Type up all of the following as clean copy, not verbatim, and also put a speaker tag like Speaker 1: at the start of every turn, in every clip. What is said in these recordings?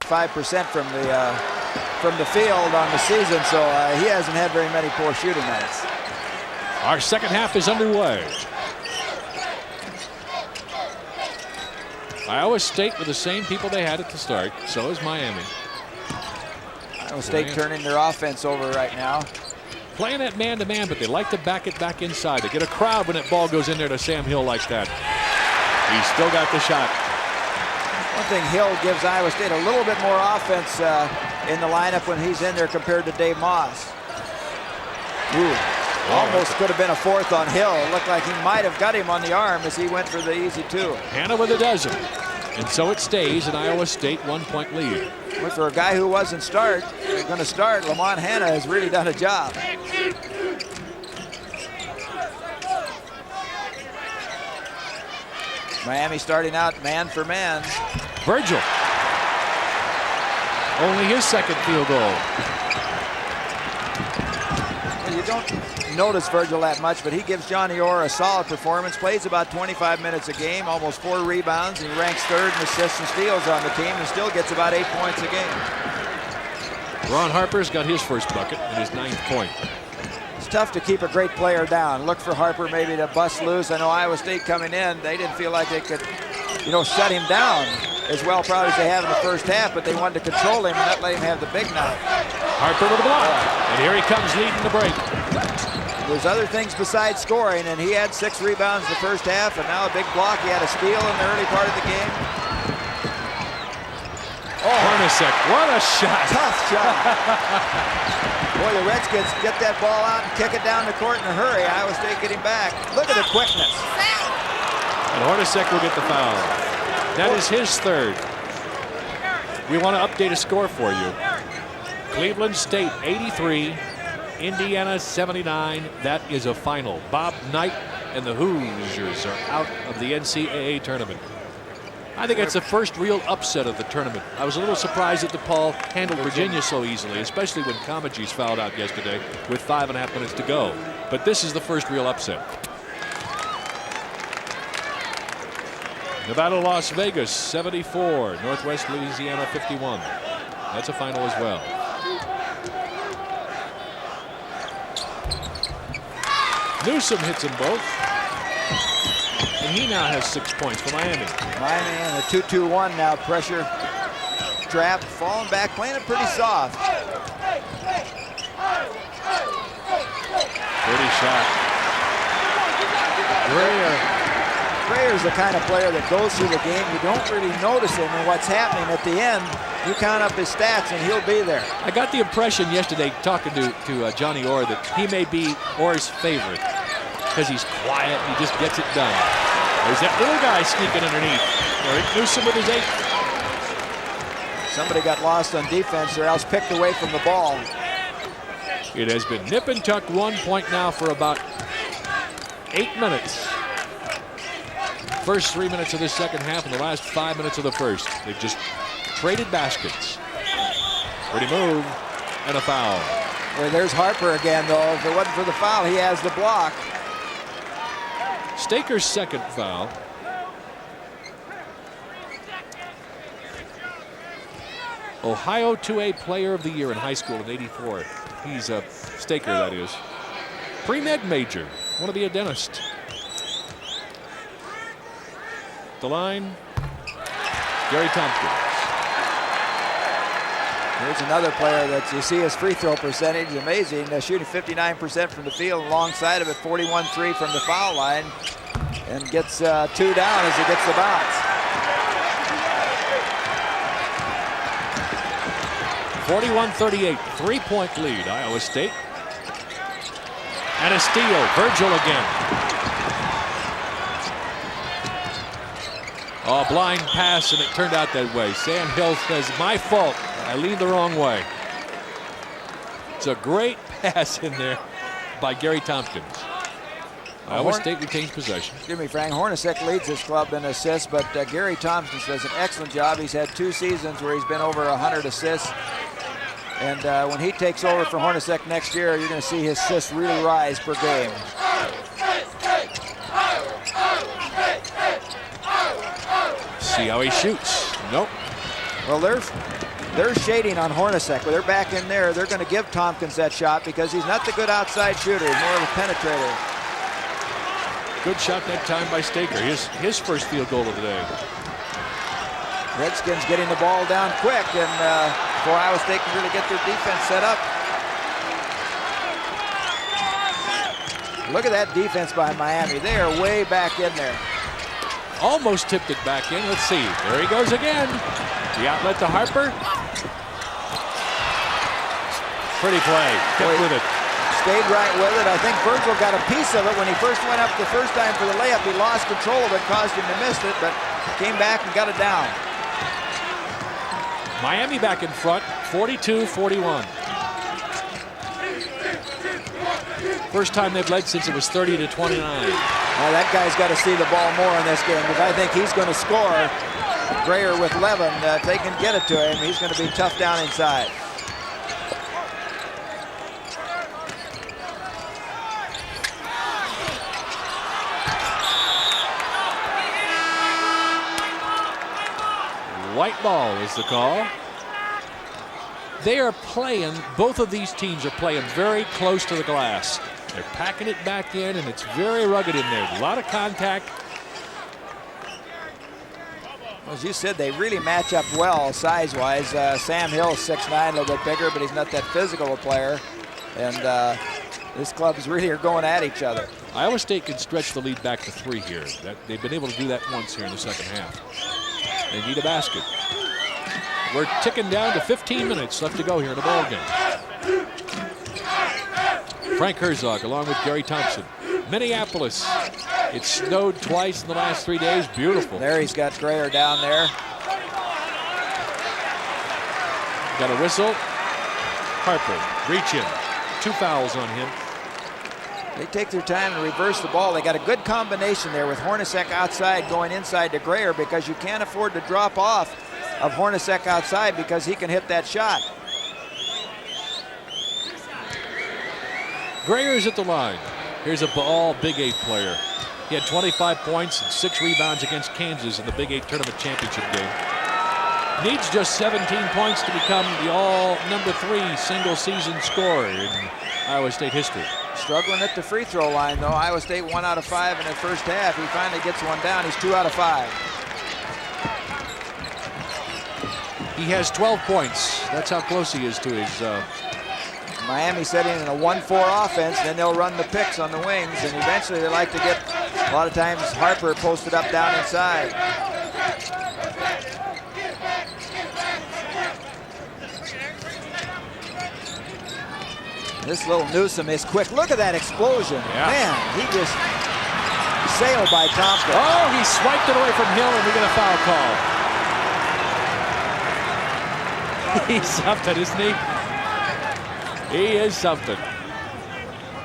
Speaker 1: 35% from the field on the season, so he hasn't had very many poor shooting nights.
Speaker 2: Our second half is underway. Iowa State with the same people they had at the start. So is Miami.
Speaker 1: Iowa State turning their offense over right now.
Speaker 2: Playing that man-to-man, but they like to back it back inside. They get a crowd when that ball goes in there to Sam Hill like that. He's still got the shot.
Speaker 1: One thing, Hill gives Iowa State a little bit more offense in the lineup when he's in there compared to Dave Moss. Ooh. Almost could have been a fourth on Hill. It looked like he might have got him on the arm as he went for the easy two.
Speaker 2: Hannah with a dozen. And so it stays an Iowa State 1-point lead.
Speaker 1: Well, for a guy who wasn't going to start, Lamont Hannah has really done a job. Miami starting out man for man.
Speaker 2: Virgil. Only his second field goal.
Speaker 1: Well, you don't notice Virgil that much, but he gives Johnny Orr a solid performance. Plays about 25 minutes a game, almost 4 rebounds, and he ranks third in assists and steals on the team and still gets about 8 points a game.
Speaker 2: Ron Harper's got his first bucket and his 9th point.
Speaker 1: It's tough to keep a great player down. Look for Harper maybe to bust loose. I know Iowa State coming in, they didn't feel like they could, shut him down as well probably as they have in the first half, but they wanted to control him and not let him have the big night.
Speaker 2: Harper with a block, and here he comes leading the break.
Speaker 1: There's other things besides scoring, and he had 6 rebounds in the first half, and now a big block. He had a steal in the early part of the game.
Speaker 2: Oh, Hornacek, what a shot.
Speaker 1: Tough shot. Boy, the Redskins get that ball out and kick it down the court in a hurry. Iowa State getting back. Look at the quickness.
Speaker 2: And Hornacek will get the foul. That is his third. We want to update a score for you. Cleveland State 83, Indiana 79. That is a final. Bob Knight and the Hoosiers are out of the NCAA tournament. I think it's the first real upset of the tournament. I was a little surprised that DePaul handled Virginia so easily, especially when Comegys fouled out yesterday with 5.5 minutes to go. But this is the first real upset. Nevada, Las Vegas 74, Northwest Louisiana 51. That's a final as well. Newsom hits them both. And he now has 6 points for Miami.
Speaker 1: Miami in a 2-2-1 now. Pressure trap, falling back, playing it pretty soft.
Speaker 2: Pretty shot.
Speaker 1: Grayer's the kind of player that goes through the game. You don't really notice him and what's happening at the end. You count up his stats and he'll be there.
Speaker 2: I got the impression yesterday talking to Johnny Orr that he may be Orr's favorite because he's quiet. He just gets it done. There's that little guy sneaking underneath. Eric Newsom with his 8th.
Speaker 1: Somebody got lost on defense or else picked away from the ball.
Speaker 2: It has been nip and tuck 1 point now for about 8 minutes. First 3 minutes of this second half and the last 5 minutes of the first. They've just traded baskets. Pretty move and a foul.
Speaker 1: Well, there's Harper again, though. If it wasn't for the foul, he has the block.
Speaker 2: Staker's second foul. Ohio 2A Player of the Year in high school in '84. He's a Staker, that is. Pre-med major. Want to be a dentist. The line, Gary Tompkins.
Speaker 1: Here's another player that you see his free throw percentage, amazing. Shooting 59% from the field, alongside of it 41-3 from the foul line, and gets 2 down as he gets the bounce.
Speaker 2: 41-38, 3-point lead, Iowa State. And a steal, Virgil again. Oh, blind pass, and it turned out that way. Sam Hill says, my fault. I leaned the wrong way. It's a great pass in there by Gary Tompkins. Iowa State retains possession.
Speaker 1: Excuse me, Frank. Hornacek leads his club in assists, but Gary Tompkins does an excellent job. He's had 2 seasons where he's been over 100 assists. And when he takes over for Hornacek next year, you're going to see his assists really rise per game.
Speaker 2: See how he shoots. Nope.
Speaker 1: Well, they're shading on Hornacek. When they're back in there, they're going to give Tompkins that shot because he's not the good outside shooter. He's more of a penetrator.
Speaker 2: Good shot that time by Staker. His first field goal of the day.
Speaker 1: Redskins getting the ball down quick, and before Iowa State can really get their defense set up. Look at that defense by Miami. They are way back in there.
Speaker 2: Almost tipped it back in. Let's see. There he goes again. The outlet to Harper. Pretty play. Kept with it.
Speaker 1: Stayed right with it. I think Virgil got a piece of it when he first went up the first time for the layup. He lost control of it, caused him to miss it, but came back and got it down.
Speaker 2: Miami back in front, 42-41. First time they've led since it was 30-29.
Speaker 1: Now that guy's got to see the ball more in this game because I think he's going to score. Grayer with Levin, if they can get it to him, he's going to be tough down inside.
Speaker 2: White ball is the call. They are playing, both of these teams are playing very close to the glass. They're packing it back in, and it's very rugged in there. A lot of contact.
Speaker 1: As you said, they really match up well size-wise. Sam Hill's 6'9", a little bit bigger, but he's not that physical a player. And this clubs really are going at each other.
Speaker 2: Iowa State can stretch the lead back to 3 here. They've been able to do that once here in the second half. They need a basket. We're ticking down to 15 minutes left to go here in the ball game. Frank Herzog along with Gary Thompson. Minneapolis. It snowed twice in the last 3 days. Beautiful.
Speaker 1: There he's got Grayer down there.
Speaker 2: Got a whistle. Harper, reach in. 2 fouls on him.
Speaker 1: They take their time and reverse the ball. They got a good combination there with Hornacek outside going inside to Grayer because you can't afford to drop off of Hornacek outside because he can hit that shot.
Speaker 2: Grayer's at the line. Here's a ball Big 8 player. He had 25 points and 6 rebounds against Kansas in the Big 8 tournament championship game. Needs just 17 points to become the all #3 single season scorer in Iowa State history.
Speaker 1: Struggling at the free throw line though. Iowa State 1 out of 5 in the first half. He finally gets one down. He's 2 out of 5.
Speaker 2: He has 12 points. That's how close he is to his.
Speaker 1: Miami setting in a 1-4 offense, then they'll run the picks on the wings, and eventually they like to get, a lot of times, Harper posted up down inside. This little Newsom is quick. Look at that explosion.
Speaker 2: Yeah.
Speaker 1: Man, he just sailed by Thompson.
Speaker 2: Oh, he swiped it away from Hill, and we get a foul call. He's something, isn't he? He is something.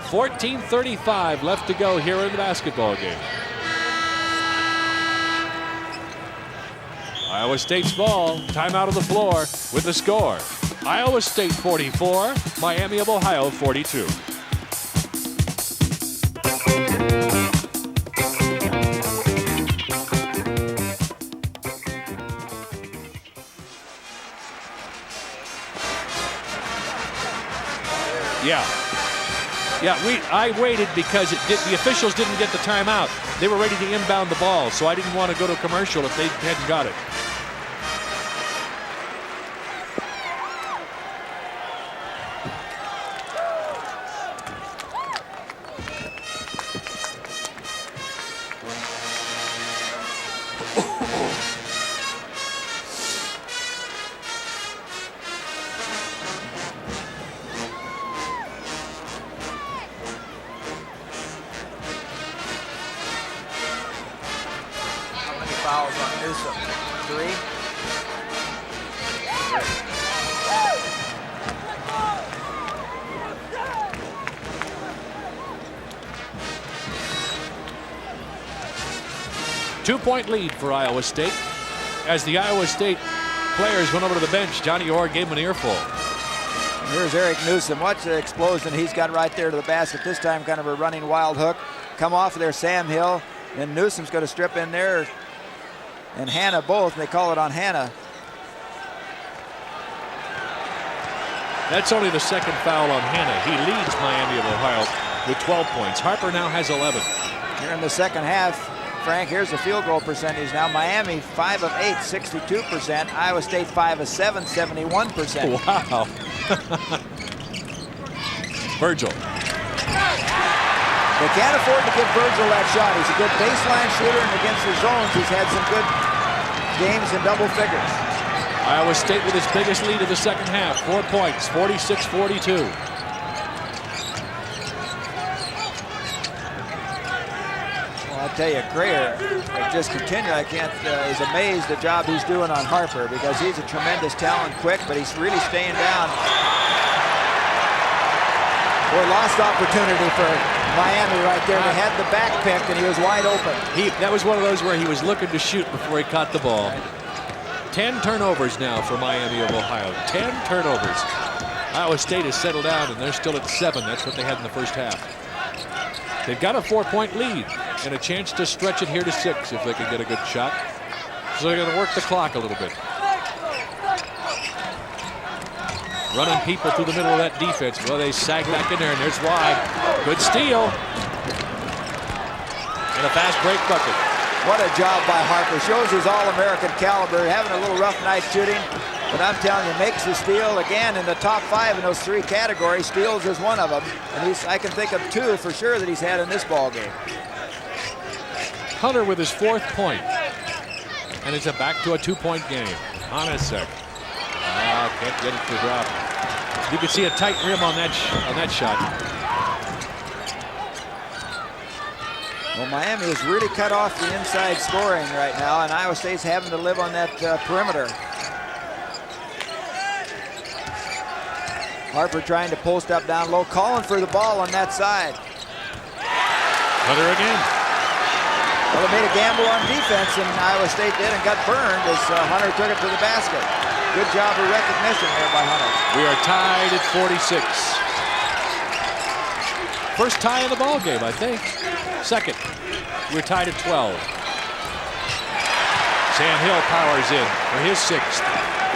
Speaker 2: 14:35 left to go here in the basketball game. Iowa State's ball. Timeout on the floor with the score. Iowa State 44, Miami of Ohio 42. Yeah, I waited because the officials didn't get the timeout. They were ready to inbound the ball, so I didn't want to go to a commercial if they hadn't got it.
Speaker 1: Fouls on Newsom. 3.
Speaker 2: Two-point lead for Iowa State. As the Iowa State players went over to the bench, Johnny Orr gave him an earful.
Speaker 1: Here's Eric Newsom. Watch the explosion he's got right there to the basket. This time kind of a running wild hook. Come off of there, Sam Hill. Then Newsom's going to strip in there. And Hannah both, and they call it on Hannah.
Speaker 2: That's only the second foul on Hanna. He leads Miami of Ohio with 12 points. Harper now has 11.
Speaker 1: Here in the second half, Frank, here's the field goal percentage now. Miami 5 of 8, 62%. Iowa State 5 of 7, 71%.
Speaker 2: Wow. Virgil.
Speaker 1: They can't afford to give Virgil that shot. He's a good baseline shooter, and against the zones, he's had some good games in double figures.
Speaker 2: Iowa State with its biggest lead of the second half. 4 points, 46-42.
Speaker 1: Well, I'll tell you, Grayer, just continue. I can't, is amazed the job he's doing on Harper because he's a tremendous talent, quick, but he's really staying down. Boy, lost opportunity for Miami right there. They had the back pick, and he was wide open.
Speaker 2: That was one of those where he was looking to shoot before he caught the ball. 10 turnovers now for Miami of Ohio. 10 turnovers. Iowa State has settled down, and they're still at 7. That's what they had in the first half. They've got a 4-point lead and a chance to stretch it here to 6 if they can get a good shot. So they're going to work the clock a little bit. Running people through the middle of that defense. Well, they sag back in there, and there's wide. Good steal. And a fast break bucket.
Speaker 1: What a job by Harper. Shows his All-American caliber. Having a little rough night shooting. But I'm telling you, makes the steal again in the top 5 in those 3 categories. Steals is one of them. And I can think of 2 for sure that he's had in this ball game.
Speaker 2: Hunter with his 4th point. And it's back to a 2-point game. Honasek. Can't get it to drop. You can see a tight rim on that shot.
Speaker 1: Well, Miami has really cut off the inside scoring right now, and Iowa State's having to live on that perimeter. Harper trying to post up down low, calling for the ball on that side.
Speaker 2: Hunter again.
Speaker 1: Well, they made a gamble on defense, and Iowa State did, and got burned as Hunter took it to the basket. Good job of recognition there by Hunter.
Speaker 2: We are tied at 46. First tie in the ball game, I think. Second. We're tied at 12. Sam Hill powers in for his 6th.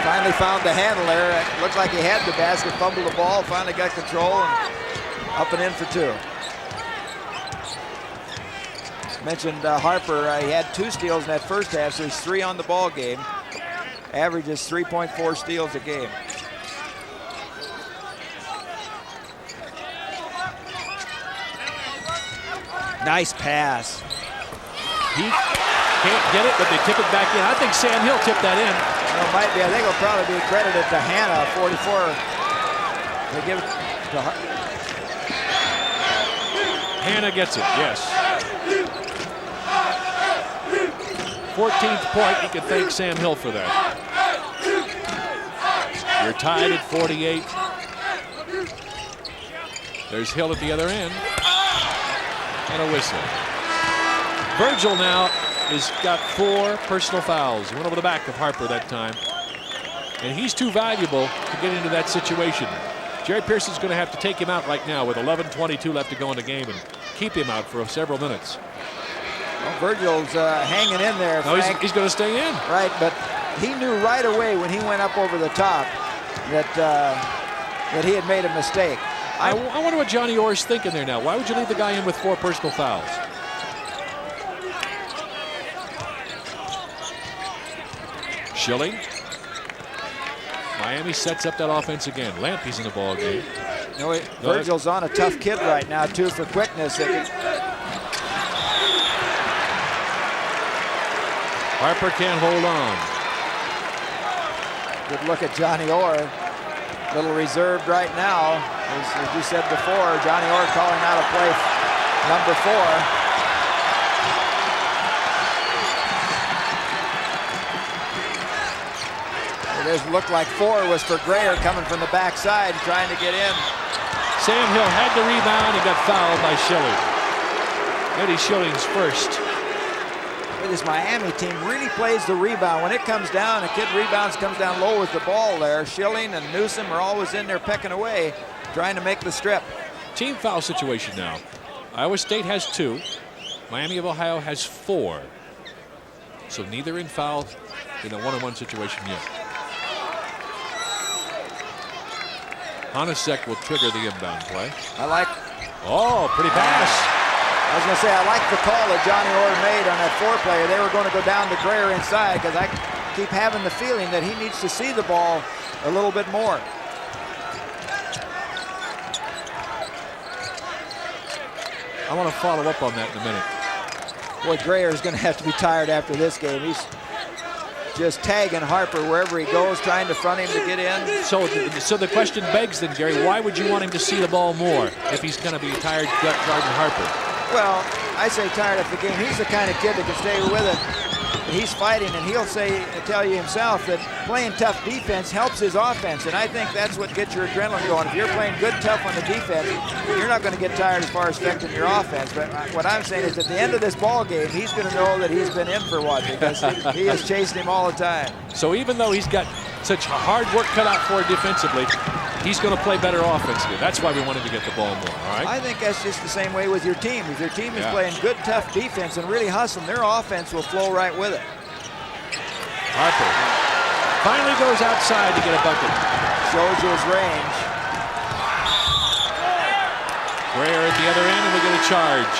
Speaker 1: Finally found the handle there. It looked like he had the basket, fumbled the ball, finally got control, and up and in for 2. Mentioned Harper, he had 2 steals in that first half, so he's 3 on the ball game. Averages 3.4 steals a game. Nice pass.
Speaker 2: He can't get it, but they tip it back in. I think Sam Hill tipped that in.
Speaker 1: Well, it might be. I think it'll probably be credited to Hanna, 44. They give it to
Speaker 2: Hanna gets it, yes. 14th point, you can thank Sam Hill for that. You're tied at 48. There's Hill at the other end. And a whistle. Virgil now has got 4 personal fouls. He went over the back of Harper that time. And he's too valuable to get into that situation. Jerry Pearson's going to have to take him out right now with 11:22 left to go in the game and keep him out for several minutes.
Speaker 1: Well, Virgil's hanging in there,
Speaker 2: No,
Speaker 1: Frank.
Speaker 2: he's going to stay in.
Speaker 1: Right, but he knew right away when he went up over the top that he had made a mistake.
Speaker 2: I wonder what Johnny Orr is thinking there now. Why would you leave the guy in with 4 personal fouls? Schilling. Miami sets up that offense again. Lampy's in the ball game.
Speaker 1: No, Virgil's on a tough kid right now, too, for quickness.
Speaker 2: Harper can't hold on.
Speaker 1: Good look at Johnny Orr. A little reserved right now. As you said before, Johnny Orr calling out a play number 4. It doesn't look like 4 was for Grayer coming from the backside trying to get in.
Speaker 2: Sam Hill had the rebound and got fouled by Schilling. Eddie Schilling's first.
Speaker 1: This Miami team really plays the rebound. When it comes down, a kid rebounds, comes down low with the ball there. Schilling and Newsom are always in there pecking away, trying to make the strip.
Speaker 2: Team foul situation now. Iowa State has 2. Miami of Ohio has 4. So neither in foul in a one-on-one situation yet. Honasek will trigger the inbound play.
Speaker 1: I like.
Speaker 2: Oh, pretty pass.
Speaker 1: I was going to say, I like the call that Johnny Orr made on that four-player. They were going to go down to Greer inside because I keep having the feeling that he needs to see the ball a little bit more.
Speaker 2: I want to follow up on that in a minute.
Speaker 1: Boy, Greer is going to have to be tired after this game. He's just tagging Harper wherever he goes, trying to front him to get in.
Speaker 2: So the question begs then, Gary, why would you want him to see the ball more if he's going to be tired guarding Harper?
Speaker 1: Well, I say tired after the game. He's the kind of kid that can stay with it. He's fighting, and he'll tell you himself that playing tough defense helps his offense, and I think that's what gets your adrenaline going. If you're playing good tough on the defense, you're not going to get tired as far as affecting your offense. But what I'm saying is at the end of this ball game, he's going to know that he's been in for one because he has chased him all the time.
Speaker 2: So even though he's got such hard work cut out for it defensively, he's going to play better offensively. That's why we want him to get the ball more, all right?
Speaker 1: I think that's just the same way with your team. If your team is playing good, tough defense and really hustling, their offense will flow right with it.
Speaker 2: Harper finally goes outside to get a bucket.
Speaker 1: Shows you his range.
Speaker 2: Greer at the other end, and we get a charge.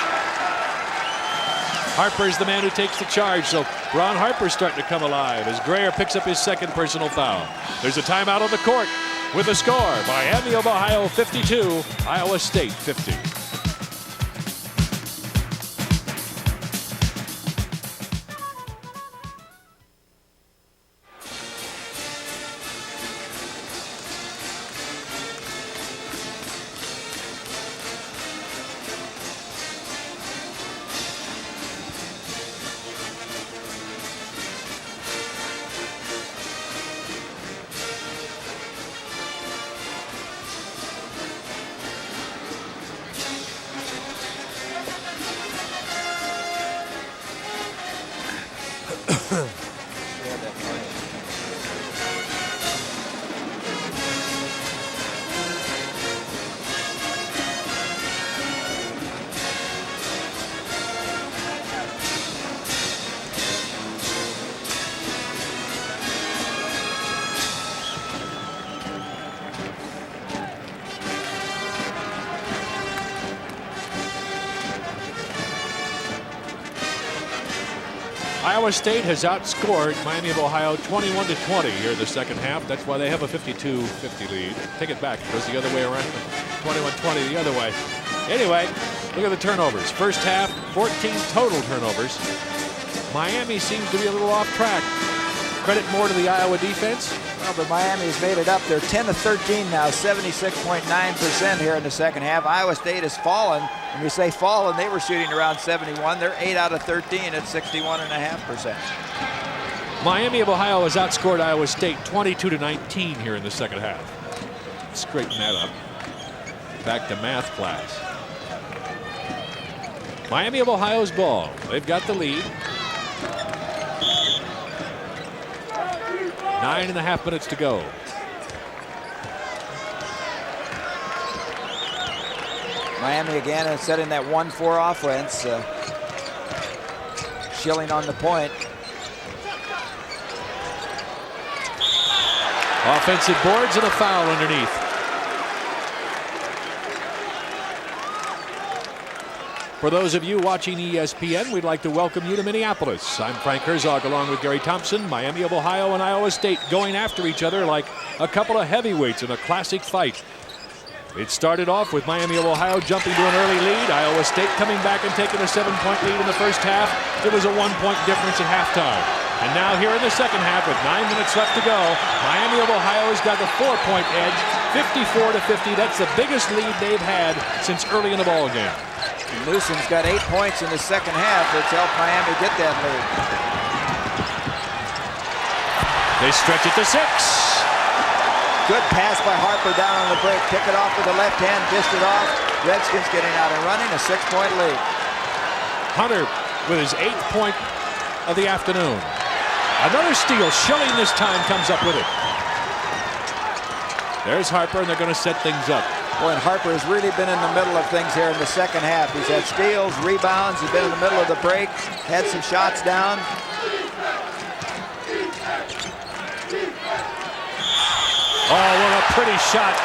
Speaker 2: Harper's the man who takes the charge, so Ron Harper's starting to come alive as Greer picks up his second personal foul. There's a timeout on the court. With the score, Miami of Ohio 52, Iowa State 50. Iowa State has outscored Miami of Ohio 21-20 here in the second half. That's why they have a 52-50 lead. Take it back. It goes the other way around. 21-20 the other way. Anyway, look at the turnovers. First half, 14 total turnovers. Miami seems to be a little off track. Credit more to the Iowa defense.
Speaker 1: Well, but Miami's made it up. They're 10-13 now, 76.9% here in the second half. Iowa State has fallen. When we say fallen, they were shooting around 71. They're 8 out of 13 at 61.5%.
Speaker 2: Miami of Ohio has outscored Iowa State 22-19 here in the second half. Straighten that up. Back to math class. Miami of Ohio's ball. They've got the lead. 9.5 minutes to go.
Speaker 1: Miami again is setting that 1-4 offense. Schilling on the point.
Speaker 2: Offensive boards and a foul underneath. For those of you watching ESPN, we'd like to welcome you to Minneapolis. I'm Frank Herzog along with Gary Thompson. Miami of Ohio and Iowa State going after each other like a couple of heavyweights in a classic fight. It started off with Miami of Ohio jumping to an early lead. Iowa State coming back and taking a 7-point lead in the first half. It was a 1-point difference at halftime. And now here in the second half with 9 minutes left to go, Miami of Ohio has got the 4-point edge, 54-50. That's the biggest lead they've had since early in the ball game.
Speaker 1: Newsom's got 8 points in the second half. It's helped Miami get that lead.
Speaker 2: They stretch it to 6.
Speaker 1: Good pass by Harper down on the break. Pick it off with the left hand, dished it off. Redskins getting out and running, a 6-point lead.
Speaker 2: Hunter with his 8th point of the afternoon. Another steal. Schilling this time comes up with it. There's Harper, and they're going to set things up.
Speaker 1: Boy, and Harper has really been in the middle of things here in the second half. He's had steals, rebounds. He's been in the middle of the break, had some shots down.
Speaker 2: Oh, what a pretty shot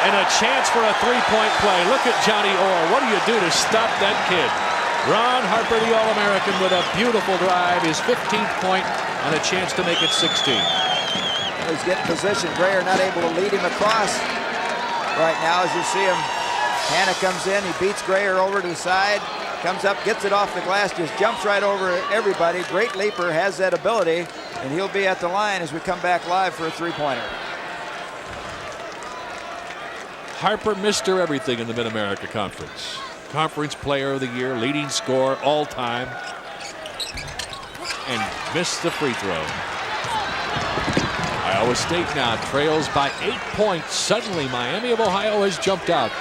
Speaker 2: And a chance for a three-point play. Look at Johnny Orr. What do you do to stop that kid? Ron Harper, the All-American, with a beautiful drive, his 15th point, and a chance to make it 16.
Speaker 1: He's getting position. Grayer not able to lead him across right now. As you see him, Hanna comes in. He beats Grayer over to the side. Comes up, gets it off the glass, just jumps right over everybody. Great leaper, has that ability, and he'll be at the line as we come back live for a three-pointer.
Speaker 2: Harper, Mr. Everything in the Mid-America Conference. Conference Player of the Year, leading scorer all time, and missed the free throw. Iowa State now trails by 8 points. Suddenly, Miami of Ohio has jumped out.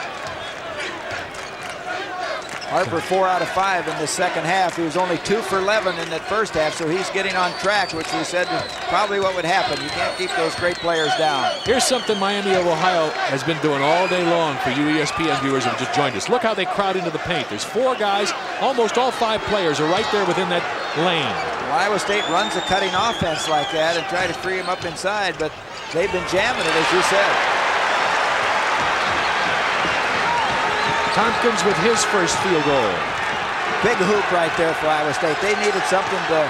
Speaker 1: Harper 4 out of 5 in the second half. He was only 2 for 11 in that first half, so he's getting on track, which we said is probably what would happen. You can't keep those great players down.
Speaker 2: Here's something Miami of Ohio has been doing all day long for you ESPN viewers who have just joined us. Look how they crowd into the paint. There's 4 guys. Almost all 5 players are right there within that lane.
Speaker 1: Well, Iowa State runs a cutting offense like that and try to free him up inside, but they've been jamming it, as you said.
Speaker 2: Tompkins with his first field goal.
Speaker 1: Big hoop right there for Iowa State. They needed something to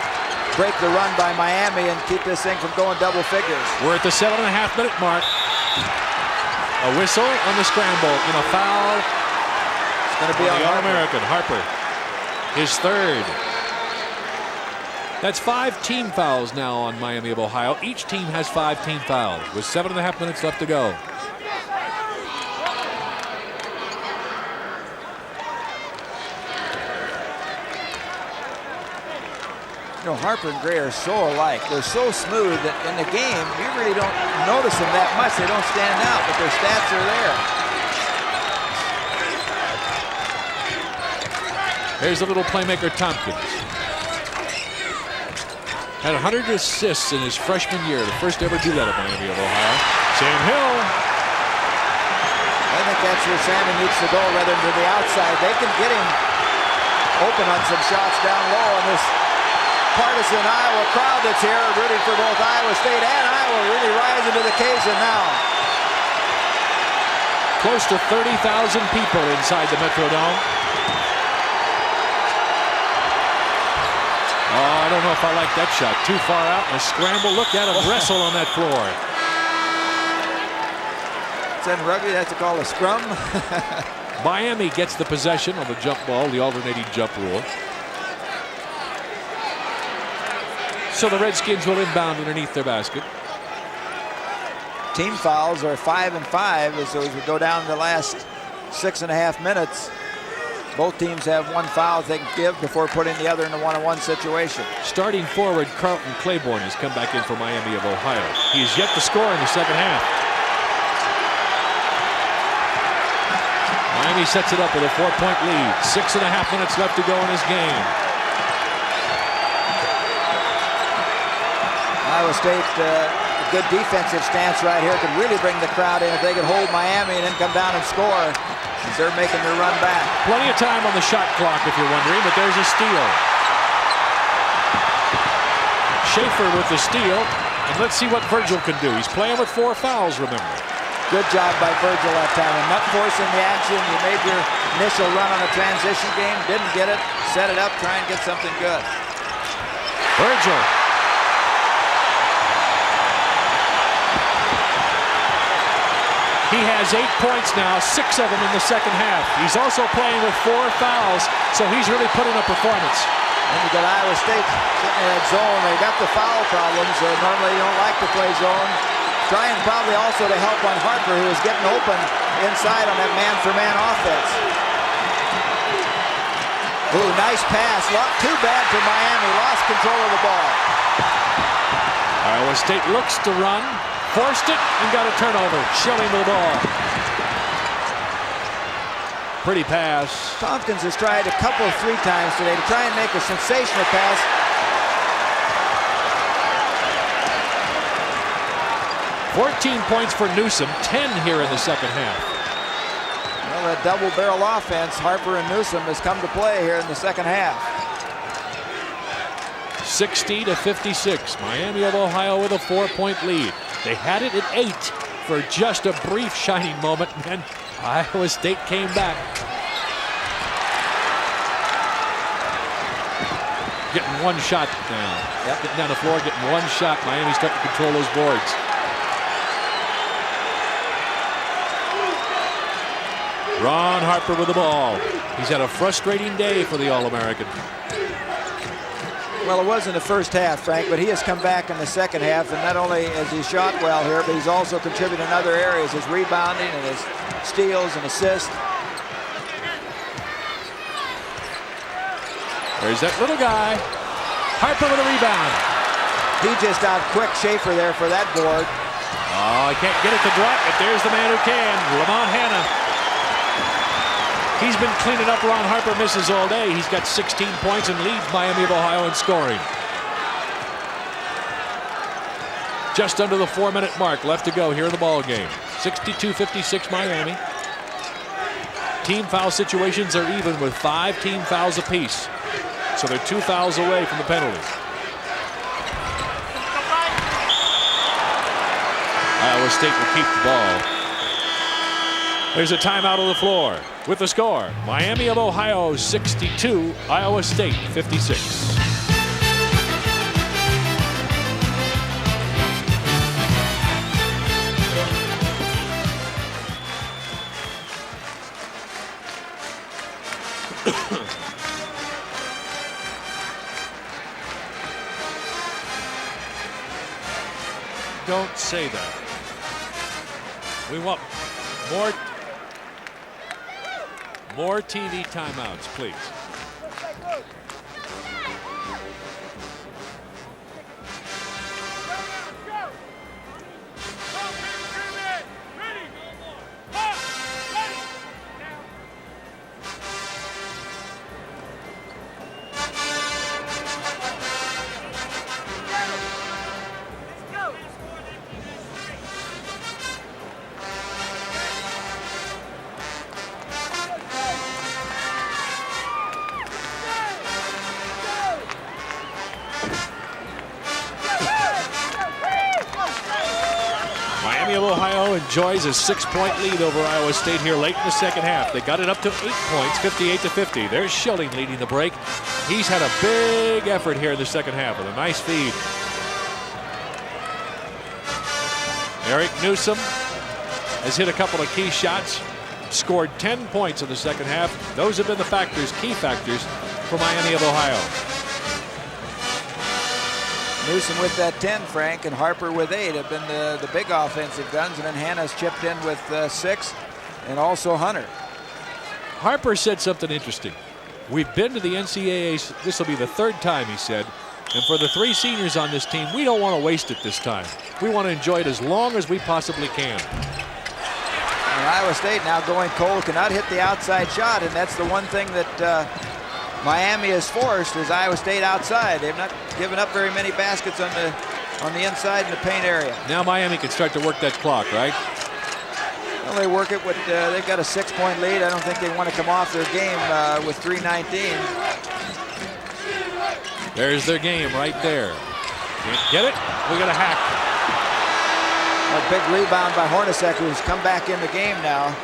Speaker 1: break the run by Miami and keep this thing from going double figures.
Speaker 2: We're at the 7.5-minute mark. A whistle on the scramble and a foul.
Speaker 1: It's going to be on
Speaker 2: the All-American Harper. His third. That's 5 team fouls now on Miami of Ohio. Each team has 5 team fouls with 7.5 minutes left to go.
Speaker 1: You know, Harper and Gray are so alike. They're so smooth that in the game, you really don't notice them that much. They don't stand out, but their stats are
Speaker 2: there. Here's the little playmaker Tompkins. Had 100 assists in his freshman year. The first to ever do that at Miami of Ohio. Sam Hill.
Speaker 1: I think that's where Sammy needs to go rather than to the outside. They can get him open on some shots down low on this partisan Iowa crowd that's here, rooting for both Iowa State and Iowa, really rising to the occasion now.
Speaker 2: Close to 30,000 people inside the Metrodome. Oh, I don't know if I like that shot. Too far out. A scramble. Look at him wrestle on that floor.
Speaker 1: It's in rugby. That's called a scrum.
Speaker 2: Miami gets the possession of the jump ball, the alternating jump rule. So the Redskins will inbound underneath their basket.
Speaker 1: Team fouls are 5 and 5 as we go down the last 6.5 minutes. Both teams have 1 foul they can give before putting the other in a one-on-one situation.
Speaker 2: Starting forward, Carlton Claiborne has come back in for Miami of Ohio. He's yet to score in the second half. Miami sets it up with a 4-point lead. 6.5 minutes left to go in this game.
Speaker 1: Iowa State, a good defensive stance right here, could really bring the crowd in if they could hold Miami and then come down and score. They're making their run back.
Speaker 2: Plenty of time on the shot clock if you're wondering, but there's a steal. Schaefer with the steal, and let's see what Virgil can do. He's playing with 4 fouls, remember.
Speaker 1: Good job by Virgil that time. Enough force in the action. You made your initial run on a transition game, didn't get it, set it up, try and get something good.
Speaker 2: Virgil. He has 8 points now, 6 of them in the second half. He's also playing with 4 fouls, so he's really putting up performance.
Speaker 1: And you got Iowa State sitting in that zone. They got the foul problems. Normally you don't like to play zone. Trying probably also to help on Harper, who is getting open inside on that man-for-man offense. Ooh, nice pass. Too bad for Miami. Lost control of the ball.
Speaker 2: Iowa State looks to run. Forced it and got a turnover. Schilling to the ball. Pretty pass.
Speaker 1: Tompkins has tried a couple 3 times today to try and make a sensational pass.
Speaker 2: $14 points for Newsom, 10 here in the second half.
Speaker 1: Well, that double-barrel offense, Harper and Newsom, has come to play here in the second half.
Speaker 2: 60-56. Miami of Ohio with a 4-point lead. They had it at 8. for just a brief shining moment, and then Iowa State came back. Getting one shot now.
Speaker 1: Yep.
Speaker 2: Getting down the floor, getting one shot. Miami's starting to control those boards. Ron Harper with the ball. He's had a frustrating day for the All-American.
Speaker 1: Well, it was in the first half, Frank, but he has come back in the second half, and not only has he shot well here, but he's also contributed in other areas, his rebounding and his steals and assists.
Speaker 2: There's that little guy. Harper with a rebound.
Speaker 1: He just out-quick Schaefer there for that board.
Speaker 2: Oh, he can't get it to drop, but there's the man who can, Lamont Hanna. He's been cleaning up Ron Harper misses all day. He's got 16 points and leads Miami of Ohio in scoring. Just under the 4-minute mark left to go here in the ball game. 62-56 Miami. Team foul situations are even with 5 team fouls apiece. So they're 2 fouls away from the penalty. Iowa State will keep the ball. There's a timeout on the floor. With the score, Miami of Ohio 62, Iowa State 56. Don't say that. We want more TV timeouts, please. Enjoys a 6-point lead over Iowa State here late in the second half. They got it up to 8 points, 58-50. There's Schilling leading the break. He's had a big effort here in the second half with a nice feed. Eric Newsom has hit a couple of key shots, scored 10 points in the second half. Those have been the factors, key factors for Miami of Ohio.
Speaker 1: Newsom with that 10, Frank, and Harper with 8 have been the big offensive guns, and then Hanna's chipped in with 6, and also Hunter.
Speaker 2: Harper said something interesting. We've been to the NCAA, this will be the 3rd time, he said, and for the 3 seniors on this team, we don't want to waste it this time. We want to enjoy it as long as we possibly can.
Speaker 1: And Iowa State now going cold, cannot hit the outside shot, and that's the one thing that Miami has forced is Iowa State outside. They've not given up very many baskets on the inside in the paint area.
Speaker 2: Now Miami can start to work that clock, right?
Speaker 1: Well, they work it with, they've got a 6-point lead. I don't think they want to come off their game with 3:19.
Speaker 2: There's their game right there. Can't get it? We got a hack.
Speaker 1: A big rebound by Hornacek, who's come back in the game now.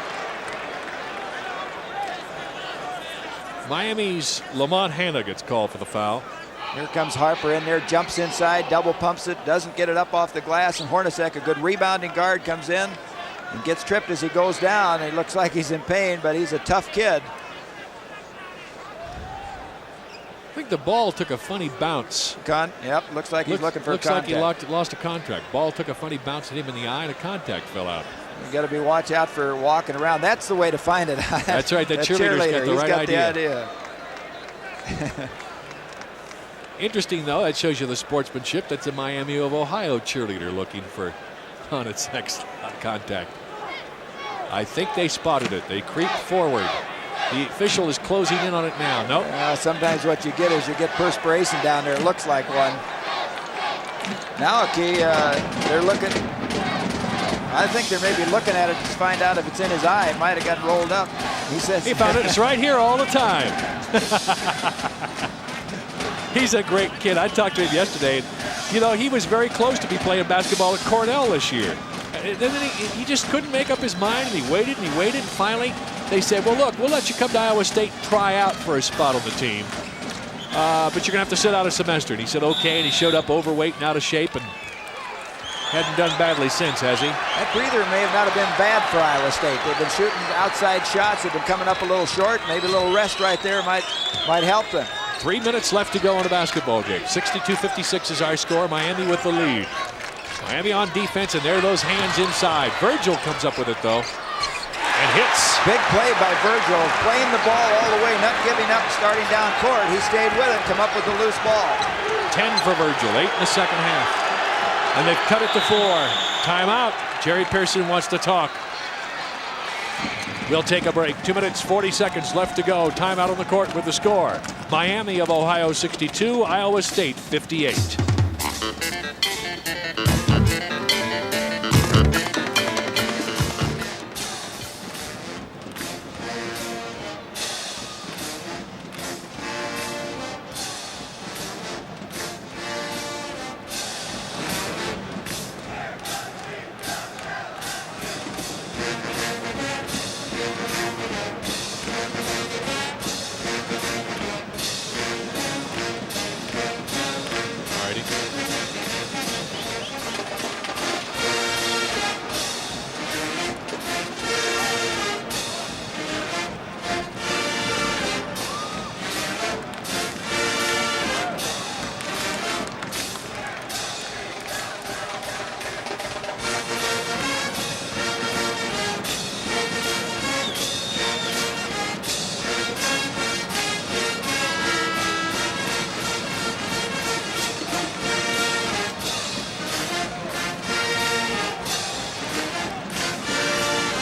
Speaker 2: Miami's Lamont Hanna gets called for the foul.
Speaker 1: Here comes Harper in there, jumps inside, double pumps it, doesn't get it up off the glass, and Hornacek, a good rebounding guard, comes in and gets tripped as he goes down. He looks like he's in pain, but he's a tough kid.
Speaker 2: I think the ball took a funny bounce.
Speaker 1: Yep, looks like he's looking for
Speaker 2: contact.
Speaker 1: Looks
Speaker 2: like he lost a contract. Ball took a funny bounce at him in the eye, and a contact fell out.
Speaker 1: You got to be watch out for walking around. That's the way to find it.
Speaker 2: That's right. That cheerleader's got the
Speaker 1: He's
Speaker 2: right
Speaker 1: got
Speaker 2: idea.
Speaker 1: The idea.
Speaker 2: Interesting, though. That shows you the sportsmanship. That's a Miami of Ohio cheerleader looking for on its next contact. I think they spotted it. They creep forward. The official is closing in on it now. Nope.
Speaker 1: Sometimes what you get is you get perspiration down there. It looks like one. Now, they're looking. I think they're maybe looking at it to find out if it's in his eye. It might have gotten rolled up. He says
Speaker 2: he found it. It's right here all the time. He's a great kid. I talked to him yesterday. And, you know, he was very close to be playing basketball at Cornell this year. And then he just couldn't make up his mind, and he waited, and finally they said, well, look, we'll let you come to Iowa State and try out for a spot on the team, but you're going to have to sit out a semester. And he said, okay, and he showed up overweight and out of shape, and hadn't done badly since, has he?
Speaker 1: That breather may not have been bad for Iowa State. They've been shooting outside shots. They've been coming up a little short. Maybe a little rest right there might help them.
Speaker 2: 3 minutes left to go in a basketball game. 62-56 is our score. Miami with the lead. Miami on defense, and there are those hands inside. Virgil comes up with it, though, and hits.
Speaker 1: Big play by Virgil, playing the ball all the way, not giving up, starting down court. He stayed with it, come up with the loose ball.
Speaker 2: 10 for Virgil, 8 in the second half. And they've cut it to 4. Timeout. Jerry Pearson wants to talk. We'll take a break. 2 minutes, 40 seconds left to go. Timeout on the court with the score. Miami of Ohio 62, Iowa State 58.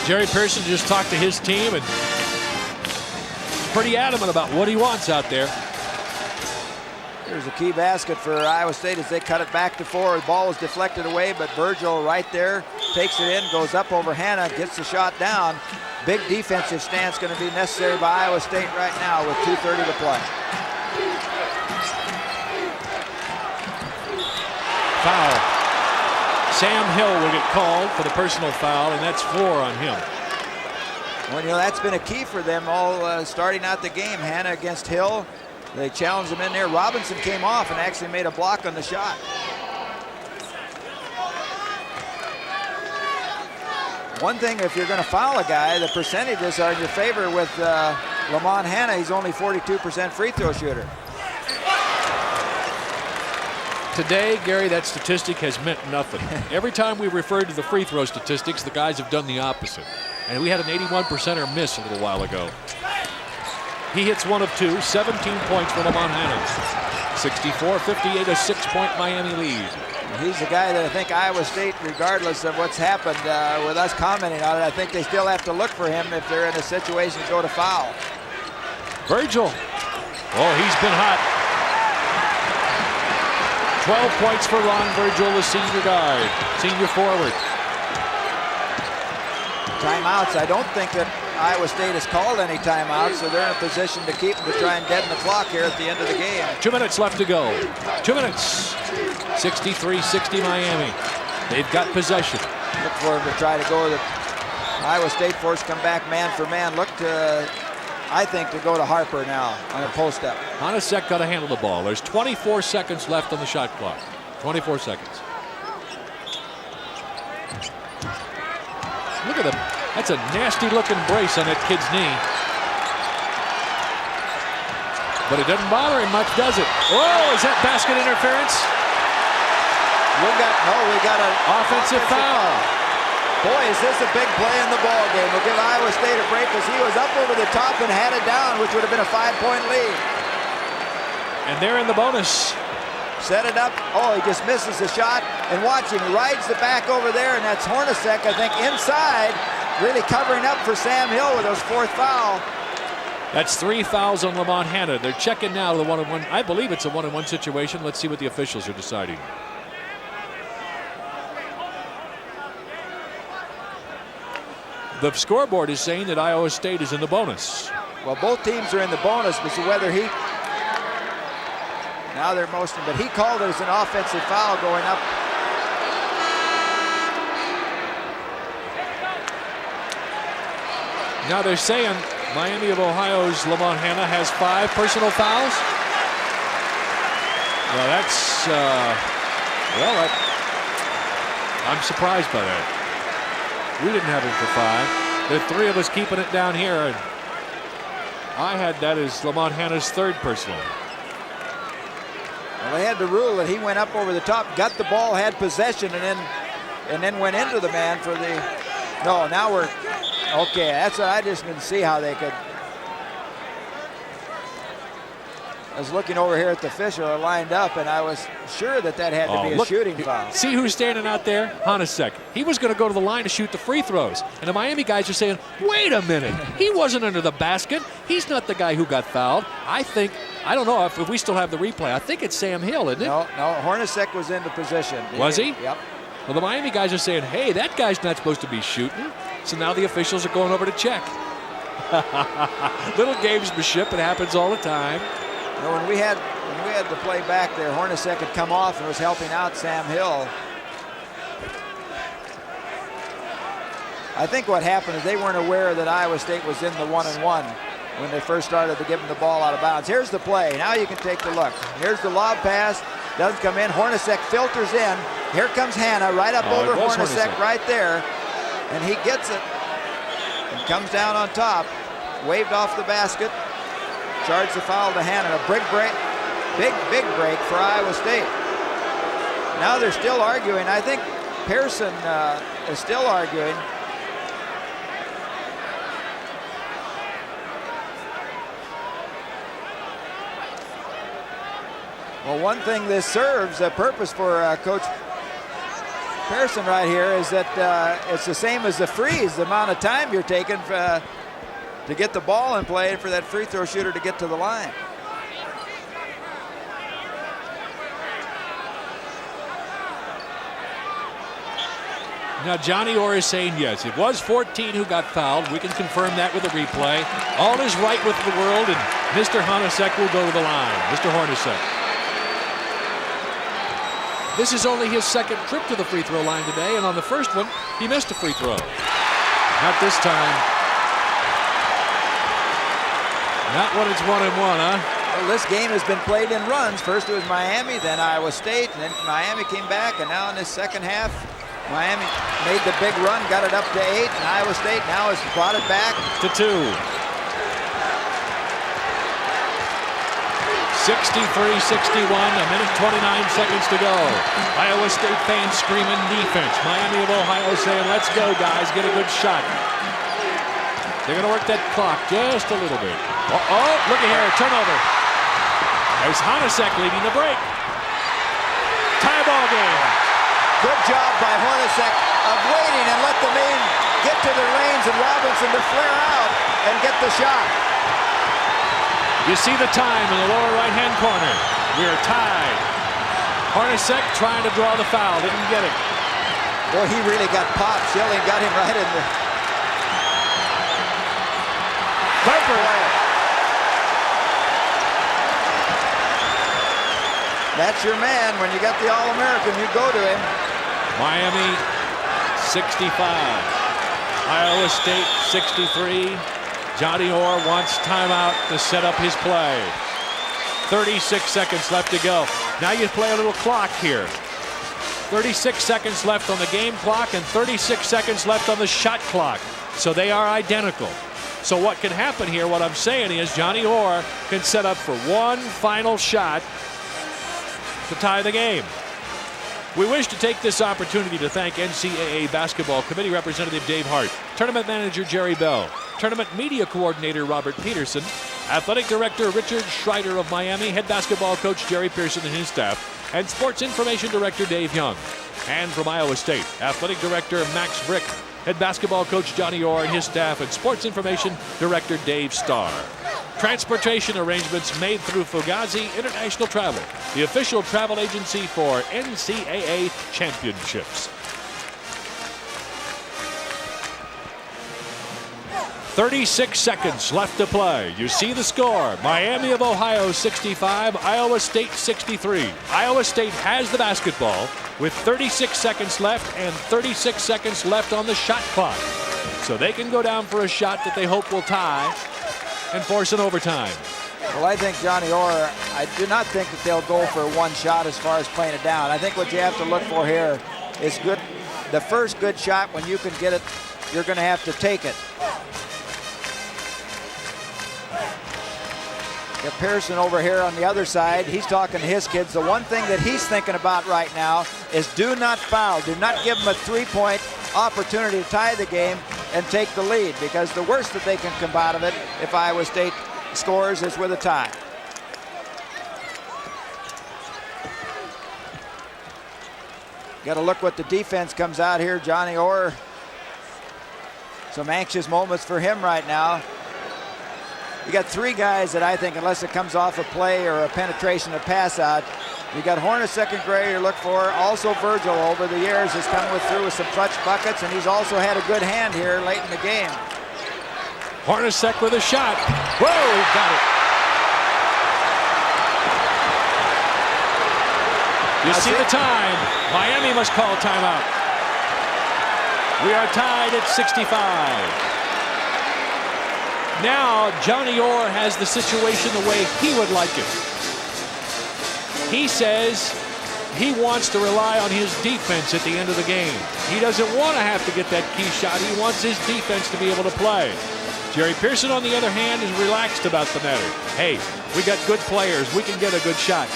Speaker 2: Jerry Pearson just talked to his team and pretty adamant about what he wants out there.
Speaker 1: Here's a key basket for Iowa State as they cut it back to 4. The ball was deflected away, but Virgil right there takes it in, goes up over Hanna, gets the shot down. Big defensive stance going to be necessary by Iowa State right now with 2:30 to play.
Speaker 2: Foul. Sam Hill will get called for the personal foul, and that's 4 on him.
Speaker 1: Well, you know, that's been a key for them all starting out the game. Hanna against Hill. They challenged him in there. Robinson came off and actually made a block on the shot. One thing, if you're going to foul a guy, the percentages are in your favor with Lamont Hanna. He's only 42% free throw shooter.
Speaker 2: Today, Gary, that statistic has meant nothing. Every time we referred to the free throw statistics, the guys have done the opposite. And we had an 81%er miss a little while ago. He hits 1 of 2, 17 points for Lamont Hanna. 64-58, a 6-point Miami lead.
Speaker 1: He's the guy that I think Iowa State, regardless of what's happened with us commenting on it, I think they still have to look for him if they're in a situation to go to foul.
Speaker 2: Virgil. Oh, he's been hot. 12 points for Ron Virgil, the senior guard, senior forward.
Speaker 1: Timeouts. I don't think that Iowa State has called any timeouts, so they're in a position to keep them to try and deaden the clock here at the end of the game.
Speaker 2: 2 minutes left to go. 2 minutes. 63-60 Miami. They've got possession.
Speaker 1: Look for him to try to go to the Iowa State force, come back man for man. Look to, I think, to go to Harper now on a post-up.
Speaker 2: Honasek got to handle the ball. There's 24 seconds left on the shot clock. 24 seconds. Look at him. That's a nasty-looking brace on that kid's knee. But it doesn't bother him much, does it? Oh, is that basket interference?
Speaker 1: We got an
Speaker 2: offensive foul.
Speaker 1: Boy, is this a big play in the ball game. We'll give Iowa State a break as he was up over the top and had it down, which would have been a 5-point lead.
Speaker 2: And they're in the bonus.
Speaker 1: Set it up. Oh, he just misses the shot. And watch him. He rides the back over there, and that's Hornacek, I think, inside, really covering up for Sam Hill with his 4th foul.
Speaker 2: That's 3 fouls on Lamont Hanna. They're checking now the 1-on-1. I believe it's a 1-on-1 situation. Let's see what the officials are deciding. The scoreboard is saying that Iowa State is in the bonus.
Speaker 1: Well, both teams are in the bonus, but so whether he... Now they're motioning, but he called it as an offensive foul going up.
Speaker 2: Now they're saying Miami of Ohio's Lamont Hanna has 5 personal fouls. Well, that's, I'm surprised by that. We didn't have him for 5. There are 3 of us keeping it down here, and I had that as Lamont Hanna's 3rd personal.
Speaker 1: Well, they had the rule that he went up over the top, got the ball, had possession, and then went into the man for the. No, now we're okay. That's what I just didn't see how they could. I was looking over here at the official lined up, and I was sure that had to be a shooting foul.
Speaker 2: See who's standing out there? Honasek. He was going to go to the line to shoot the free throws. And the Miami guys are saying, wait a minute. He wasn't under the basket. He's not the guy who got fouled. I don't know if we still have the replay. I think it's Sam Hill, isn't it?
Speaker 1: No, Hornacek was into position.
Speaker 2: Was he?
Speaker 1: Yep.
Speaker 2: Well, the Miami guys are saying, hey, that guy's not supposed to be shooting. So now the officials are going over to check. Little gamesmanship. It happens all the time.
Speaker 1: You know, when we had the play back there, Hornacek had come off and was helping out Sam Hill. I think what happened is they weren't aware that Iowa State was in the 1-and-1 when they first started to give him the ball out of bounds. Here's the play. Now you can take a look. Here's the lob pass. Doesn't come in. Hornacek filters in. Here comes Hanna right up over Hornacek right there. And he gets it and comes down on top. Waved off the basket. Charged the foul to Hanna. A big break for Iowa State. Now they're still arguing. I think Pearson is still arguing. Well, one thing this serves a purpose for Coach Pearson right here is that it's the same as the freeze, the amount of time you're taking to get the ball in play for that free throw shooter to get to the line.
Speaker 2: Now Johnny Orr is saying yes. It was 14 who got fouled. We can confirm that with a replay. All is right with the world, and Mr. Hornacek will go to the line. Mr. Hornacek. This is only his 2nd trip to the free throw line today, and on the first one, he missed a free throw. Not this time. Not when it's 1-and-1, huh?
Speaker 1: Well, this game has been played in runs. First it was Miami, then Iowa State, and then Miami came back, and now in this second half, Miami made the big run, got it up to 8, and Iowa State now has brought it back
Speaker 2: to 2. 63-61, a minute 29 seconds to go. Iowa State fans screaming defense. Miami of Ohio saying, let's go, guys, get a good shot. They're going to work that clock just a little bit. Oh, look at here, turnover. There's Hornacek leading the break. Tie ball game.
Speaker 1: Good job by Hornacek of waiting and let the men get to their lanes and Robinson to flare out and get the shot.
Speaker 2: You see the time in the lower right-hand corner. We're tied. Hornacek trying to draw the foul. Didn't get it.
Speaker 1: Boy, he really got popped. Schilling got him right in the...
Speaker 2: Piper.
Speaker 1: That's your man. When you got the All-American, you go to him.
Speaker 2: Miami 65. Iowa State 63. Johnny Orr wants timeout to set up his play. 36 seconds left to go. Now you play a little clock here. 36 seconds left on the game clock and 36 seconds left on the shot clock. So they are identical. So what can happen here, what I'm saying is Johnny Orr can set up for one final shot to tie the game. We wish to take this opportunity to thank NCAA Basketball Committee Representative Dave Hart, Tournament Manager Jerry Bell, Tournament Media Coordinator Robert Peterson, Athletic Director Richard Schreider of Miami, Head Basketball Coach Jerry Pearson and his staff, and Sports Information Director Dave Young. And from Iowa State, Athletic Director Max Brick, Head Basketball Coach Johnny Orr and his staff, and Sports Information Director Dave Starr. Transportation arrangements made through Fugazi International Travel, the official travel agency for NCAA championships. 36 seconds left to play. You see the score. Miami of Ohio 65, Iowa State 63. Iowa State has the basketball with 36 seconds left and 36 seconds left on the shot clock. So they can go down for a shot that they hope will tie and force an overtime.
Speaker 1: Well, I think Johnny Orr, I do not think that they'll go for one shot as far as playing it down. I think what you have to look for here is good. The first good shot, when you can get it, you're going to have to take it. Got Pearson over here on the other side. He's talking to his kids. The one thing that he's thinking about right now is do not foul. Do not give them a three-point opportunity to tie the game and take the lead, because the worst that they can come out of it if Iowa State scores is with a tie. Got to look what the defense comes out here. Johnny Orr, some anxious moments for him right now. You got three guys that I think, unless it comes off a play or a penetration or pass out, you got Hornacek and Gray you look for. Also Virgil over the years has come through with some clutch buckets, and he's also had a good hand here late in the game.
Speaker 2: Hornacek with a shot. Whoa, got it. You see the time. Miami must call timeout. We are tied at 65. Now Johnny Orr has the situation the way he would like it. He says he wants to rely on his defense at the end of the game. He doesn't want to have to get that key shot. He wants his defense to be able to play. Jerry Pearson, on the other hand, is relaxed about the matter. Hey, we got good players. We can get a good shot.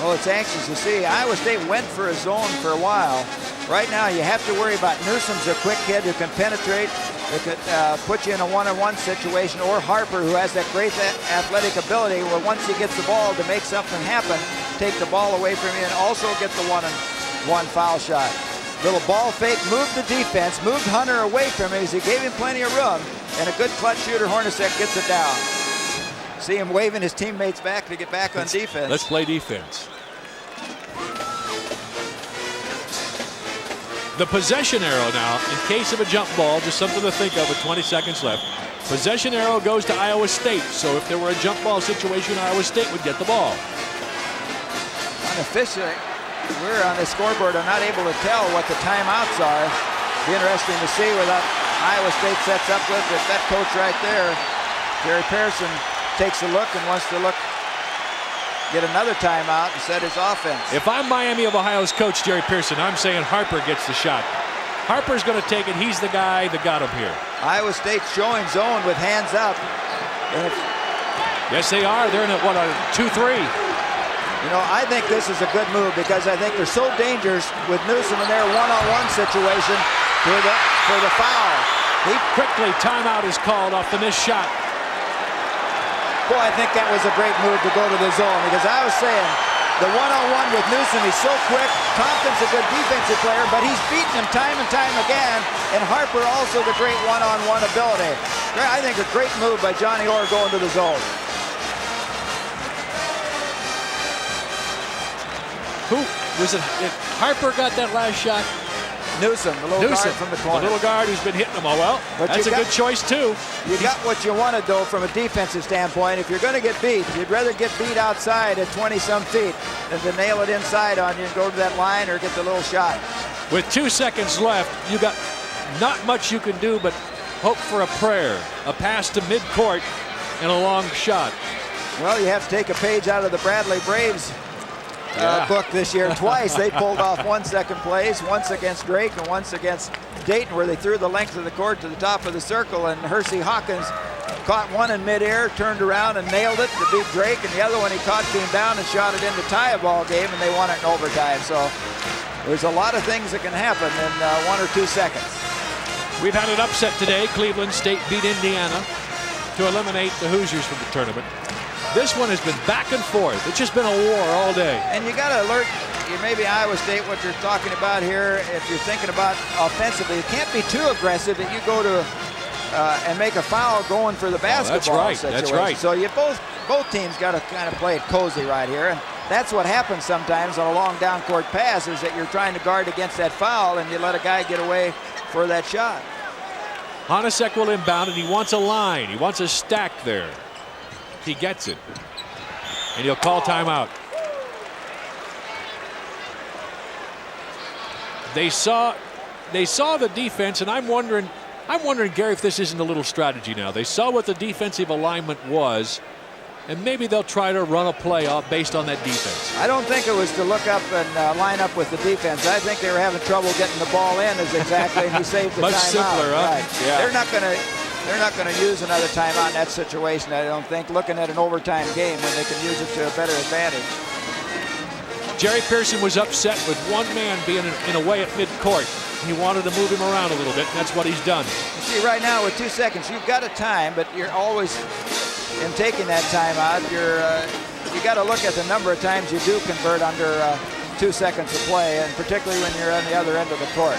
Speaker 1: Well, it's anxious to see. Iowa State went for a zone for a while. Right now, you have to worry about Newsom's a quick kid who can penetrate. It could put you in a one-on-one situation, or Harper, who has that great athletic ability where once he gets the ball to make something happen, take the ball away from you and also get the one-on-one foul shot. Little ball fake, moved the defense, moved Hunter away from him as he gave him plenty of room, and a good clutch shooter, Hornacek, gets it down. See him waving his teammates back to get back on defense.
Speaker 2: Let's play defense. The possession arrow now, in case of a jump ball, just something to think of with 20 seconds left. Possession arrow goes to Iowa State. So if there were a jump ball situation, Iowa State would get the ball.
Speaker 1: Unofficially, we're on the scoreboard. I'm not able to tell what the timeouts are. Be interesting to see what Iowa State sets up with. If that coach right there, Jerry Pearson, takes a look and wants to get another timeout and set his offense.
Speaker 2: If I'm Miami of Ohio's coach, Jerry Pearson, I'm saying Harper gets the shot. Harper's going to take it. He's the guy that got him here.
Speaker 1: Iowa State showing zone with hands up. And
Speaker 2: yes, they are. They're in a 2-3.
Speaker 1: You know, I think this is a good move because I think they're so dangerous with Newsom in their one-on-one situation for the foul.
Speaker 2: Quickly, timeout is called off the missed shot.
Speaker 1: Boy, I think that was a great move to go to the zone, because I was saying the one-on-one with Newsom, he's so quick. Tompkins a good defensive player, but he's beaten him time and time again. And Harper also the great one-on-one ability. I think a great move by Johnny Orr going to the zone.
Speaker 2: Who was it? Harper got that last shot.
Speaker 1: Newsom, the little guard from the corner.
Speaker 2: The little guard who's been hitting them all. Well, but that's a good choice, too.
Speaker 1: You got what you wanted, though, from a defensive standpoint. If you're going to get beat, you'd rather get beat outside at 20-some feet than to nail it inside on you and go to that line or get the little shot.
Speaker 2: With 2 seconds left, you got not much you can do but hope for a prayer, a pass to midcourt, and a long shot.
Speaker 1: Well, you have to take a page out of the Bradley Braves book this year. Twice they pulled off 1 second plays, once against Drake and once against Dayton, where they threw the length of the court to the top of the circle, and Hersey Hawkins caught one in midair, turned around and nailed it to beat Drake, and the other one he caught came down and shot it in to tie a ball game, and they won it in overtime. So there's a lot of things that can happen in 1 or 2 seconds.
Speaker 2: We've had an upset today. Cleveland State beat Indiana to eliminate the Hoosiers from the tournament. This one has been back and forth. It's just been a war all day. And
Speaker 1: you got to alert maybe Iowa State what you're talking about here. If you're thinking about offensively, you can't be too aggressive that you go to and make a foul going for the basketball situation.
Speaker 2: That's right.
Speaker 1: So you both teams got to kind of play it cozy right here. And that's what happens sometimes on a long down court pass, is that you're trying to guard against that foul and you let a guy get away for that shot.
Speaker 2: Hornacek will inbound, and he wants a line. He wants a stack there. He gets it, and he'll call timeout. They saw the defense, and I'm wondering I'm wondering, Gary, if this isn't a little strategy now. They saw what the defensive alignment was, and maybe they'll try to run a play off based on that defense.
Speaker 1: I don't think it was to look up and line up with the defense. I think they were having trouble getting the ball in, is exactly, and he saved the
Speaker 2: Much
Speaker 1: timeout.
Speaker 2: simpler, huh?
Speaker 1: Right.
Speaker 2: Yeah.
Speaker 1: They're not going to use another timeout in that situation, I don't think, looking at an overtime game when they can use it to a better advantage.
Speaker 2: Jerry Pearson was upset with one man being in a way at midcourt. He wanted to move him around a little bit, and that's what he's done.
Speaker 1: You see, right now with 2 seconds, you've got a time, but you're always, in taking that timeout, you got to look at the number of times you do convert under 2 seconds of play, and particularly when you're on the other end of the court.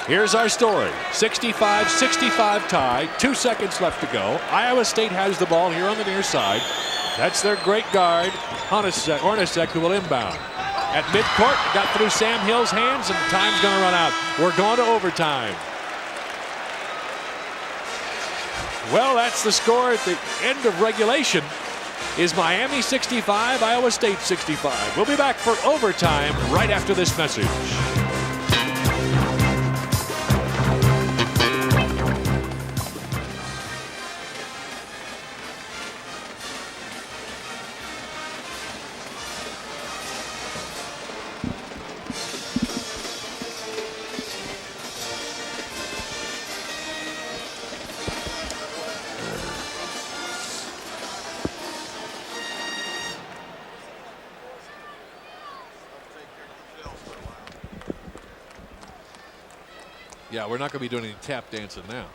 Speaker 2: Here's our story. 65-65 tie. 2 seconds left to go. Iowa State has the ball here on the near side. That's their great guard, Hornacek, who will inbound. At midcourt, it got through Sam Hill's hands, and time's going to run out. We're going to overtime. Well, that's the score at the end of regulation. Is Miami 65, Iowa State 65. We'll be back for overtime right after this message. Yeah, we're not going to be doing any tap dancing now.